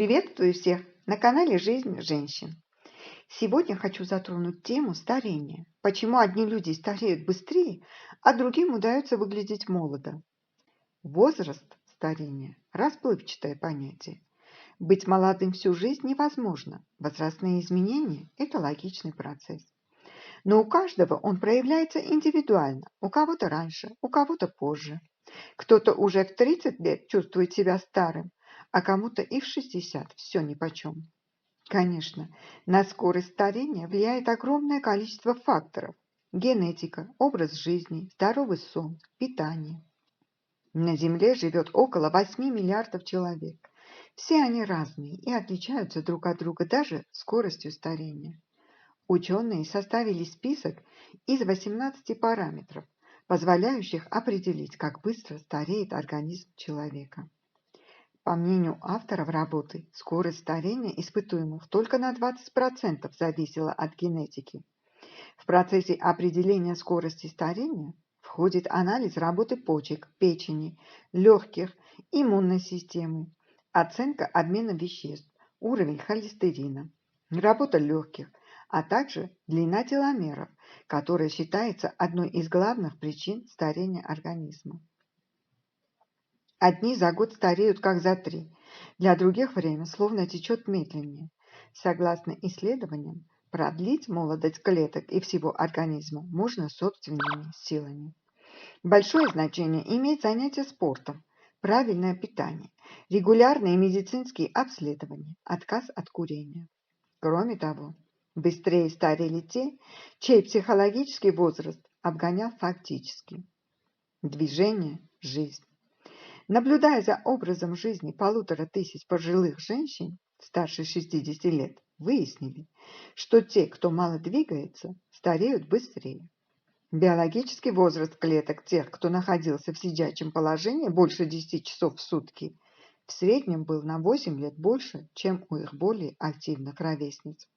Приветствую всех на канале «Жизнь женщин». Сегодня хочу затронуть тему старения. Почему одни люди стареют быстрее, а другим удается выглядеть молодо. Возраст старения – расплывчатое понятие. Быть молодым всю жизнь невозможно. Возрастные изменения – это логичный процесс. Но у каждого он проявляется индивидуально. У кого-то раньше, у кого-то позже. Кто-то уже в 30 лет чувствует себя старым, а кому-то и в 60 все нипочем. Конечно, на скорость старения влияет огромное количество факторов. Генетика, образ жизни, здоровый сон, питание. На Земле живет около 8 миллиардов человек. Все они разные и отличаются друг от друга даже скоростью старения. Ученые составили список из 18 параметров, позволяющих определить, как быстро стареет организм человека. По мнению авторов работы, скорость старения испытуемых только на 20% зависела от генетики. В процессе определения скорости старения входит анализ работы почек, печени, легких, иммунной системы, оценка обмена веществ, уровень холестерина, работа легких, а также длина теломеров, которая считается одной из главных причин старения организма. Одни за год стареют как за 3, для других время словно течет медленнее. Согласно исследованиям, продлить молодость клеток и всего организма можно собственными силами. Большое значение имеет занятие спортом, правильное питание, регулярные медицинские обследования, отказ от курения. Кроме того, быстрее старели те, чей психологический возраст обгонял фактически. Движение – жизнь. Наблюдая за образом жизни 1500 пожилых женщин старше 60 лет, выяснили, что те, кто мало двигается, стареют быстрее. Биологический возраст клеток тех, кто находился в сидячем положении больше 10 часов в сутки, в среднем был на 8 лет больше, чем у их более активных ровесниц.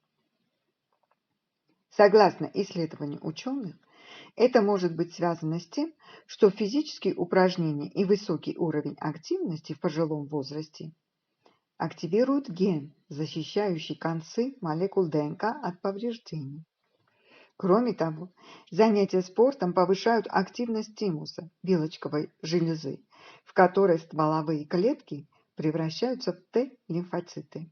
Согласно исследованию ученых, это может быть связано с тем, что физические упражнения и высокий уровень активности в пожилом возрасте активируют ген, защищающий концы молекул ДНК от повреждений. Кроме того, занятия спортом повышают активность тимуса, вилочковой железы, в которой стволовые клетки превращаются в Т-лимфоциты.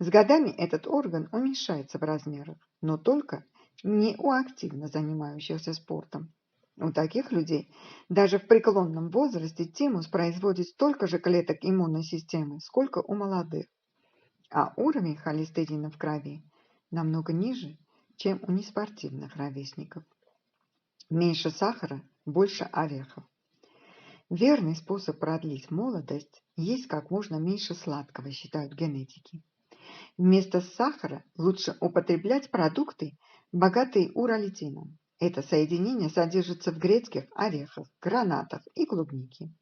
С годами этот орган уменьшается в размерах, но только не у активно занимающихся спортом. У таких людей даже в преклонном возрасте тимус производит столько же клеток иммунной системы, сколько у молодых, а уровень холестерина в крови намного ниже, чем у неспортивных ровесников. Меньше сахара, больше орехов. Верный способ продлить молодость – есть как можно меньше сладкого, считают генетики. Вместо сахара лучше употреблять продукты, богатые уролитином. Это соединение содержится в грецких орехах, гранатах и клубнике.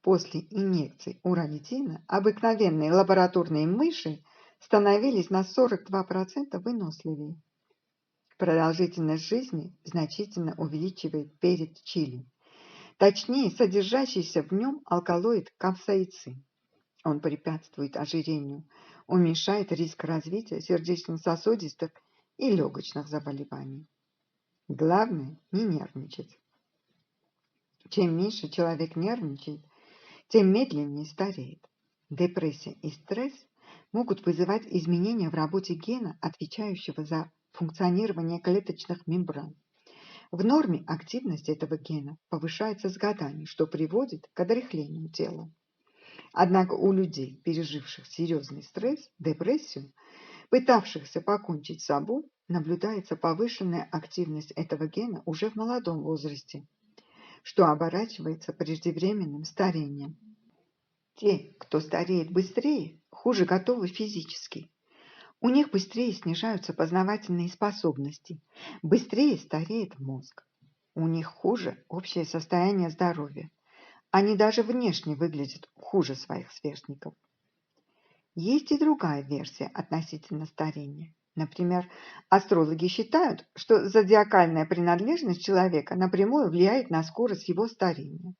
После инъекций уролитина обыкновенные лабораторные мыши становились на 42% выносливее. Продолжительность жизни значительно увеличивает перец чили, точнее содержащийся в нем алкалоид капсаицин. Он препятствует ожирению, уменьшает риск развития сердечно-сосудистых и легочных заболеваний. Главное – не нервничать. Чем меньше человек нервничает, тем медленнее стареет. Депрессия и стресс могут вызывать изменения в работе гена, отвечающего за функционирование клеточных мембран. В норме активность этого гена повышается с годами, что приводит к одряхлению тела. Однако у людей, переживших серьезный стресс, депрессию, пытавшихся покончить с собой, наблюдается повышенная активность этого гена уже в молодом возрасте, что оборачивается преждевременным старением. Те, кто стареет быстрее, хуже готовы физически. У них быстрее снижаются познавательные способности, быстрее стареет мозг. У них хуже общее состояние здоровья. Они даже внешне выглядят хуже своих сверстников. Есть и другая версия относительно старения. Например, астрологи считают, что зодиакальная принадлежность человека напрямую влияет на скорость его старения.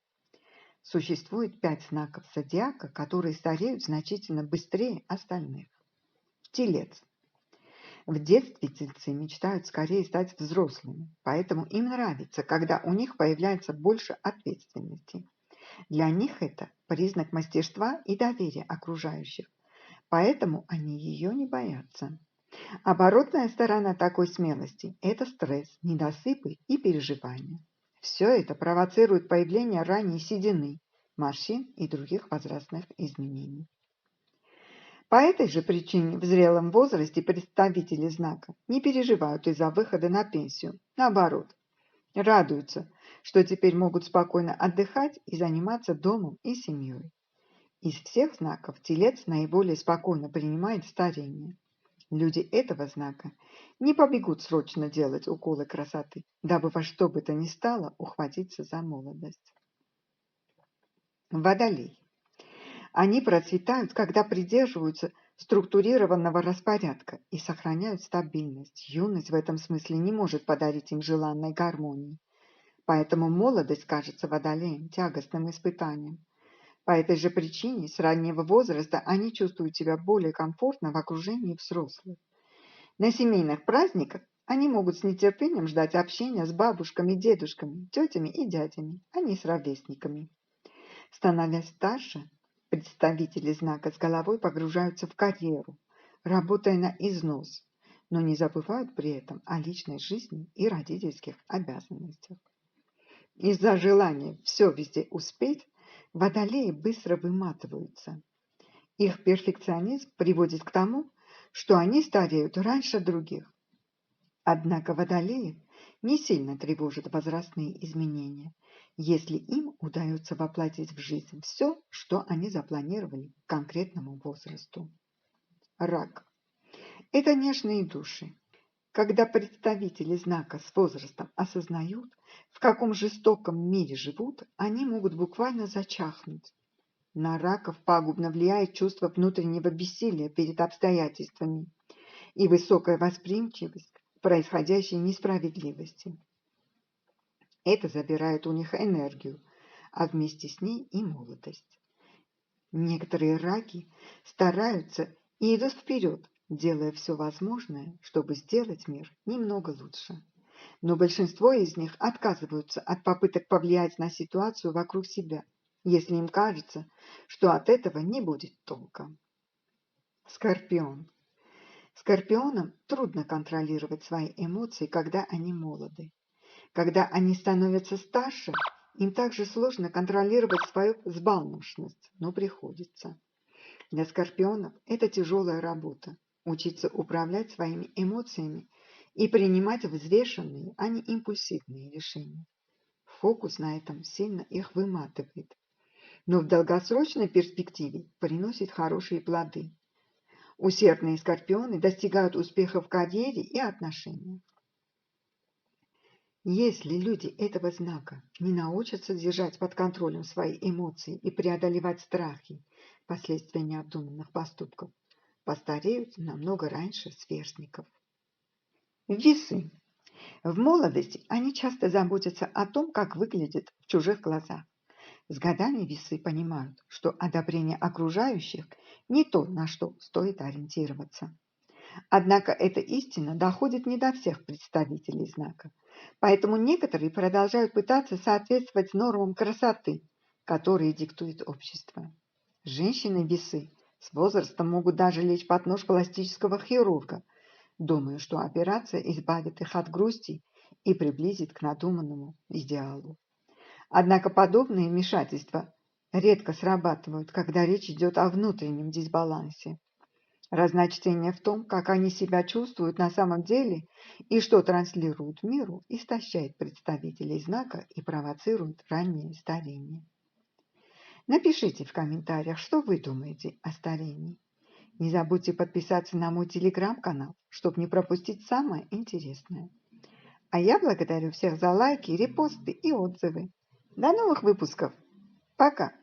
Существует 5 знаков зодиака, которые стареют значительно быстрее остальных. Телец. В детстве тельцы мечтают скорее стать взрослыми, поэтому им нравится, когда у них появляется больше ответственности. Для них это признак мастерства и доверия окружающих, поэтому они ее не боятся. Оборотная сторона такой смелости – это стресс, недосыпы и переживания. Все это провоцирует появление ранней седины, морщин и других возрастных изменений. По этой же причине в зрелом возрасте представители знака не переживают из-за выхода на пенсию. Наоборот, радуются, что теперь могут спокойно отдыхать и заниматься домом и семьей. Из всех знаков телец наиболее спокойно принимает старение. Люди этого знака не побегут срочно делать уколы красоты, дабы во что бы то ни стало ухватиться за молодость. Водолей. Они процветают, когда придерживаются структурированного распорядка и сохраняют стабильность. Юность в этом смысле не может подарить им желанной гармонии. Поэтому молодость кажется водолеям тягостным испытанием. По этой же причине с раннего возраста они чувствуют себя более комфортно в окружении взрослых. На семейных праздниках они могут с нетерпением ждать общения с бабушками, дедушками, тетями и дядями, а не с ровесниками. Становясь старше, представители знака с головой погружаются в карьеру, работая на износ, но не забывают при этом о личной жизни и родительских обязанностях. Из-за желания все везде успеть, водолеи быстро выматываются. Их перфекционизм приводит к тому, что они стареют раньше других. Однако водолеев не сильно тревожат возрастные изменения, если им удается воплотить в жизнь все, что они запланировали к конкретному возрасту. Рак. Это нежные души. Когда представители знака с возрастом осознают, в каком жестоком мире живут, они могут буквально зачахнуть. На раков пагубно влияет чувство внутреннего бессилия перед обстоятельствами и высокая восприимчивость к происходящей несправедливости. Это забирает у них энергию, а вместе с ней и молодость. Некоторые раки стараются и идут вперед, делая все возможное, чтобы сделать мир немного лучше. Но большинство из них отказываются от попыток повлиять на ситуацию вокруг себя, если им кажется, что от этого не будет толка. Скорпион. Скорпионам трудно контролировать свои эмоции, когда они молоды. Когда они становятся старше, им также сложно контролировать свою взбалмошность, но приходится. Для скорпионов это тяжелая работа – учиться управлять своими эмоциями и принимать взвешенные, а не импульсивные решения. Фокус на этом сильно их выматывает, но в долгосрочной перспективе приносит хорошие плоды. Усердные скорпионы достигают успеха в карьере и отношениях. Если люди этого знака не научатся держать под контролем свои эмоции и преодолевать страхи, последствия необдуманных поступков, постареют намного раньше сверстников. Весы. В молодости они часто заботятся о том, как выглядят в чужих глазах. С годами весы понимают, что одобрение окружающих не то, на что стоит ориентироваться. Однако эта истина доходит не до всех представителей знака, поэтому некоторые продолжают пытаться соответствовать нормам красоты, которые диктует общество. Женщины-весы с возрастом могут даже лечь под нож пластического хирурга, думая, что операция избавит их от грусти и приблизит к надуманному идеалу. Однако подобные вмешательства редко срабатывают, когда речь идет о внутреннем дисбалансе. Разночтение в том, как они себя чувствуют на самом деле и что транслируют миру, истощает представителей знака и провоцирует раннее старение. Напишите в комментариях, что вы думаете о старении. Не забудьте подписаться на мой телеграм-канал, чтобы не пропустить самое интересное. А я благодарю всех за лайки, репосты и отзывы. До новых выпусков. Пока!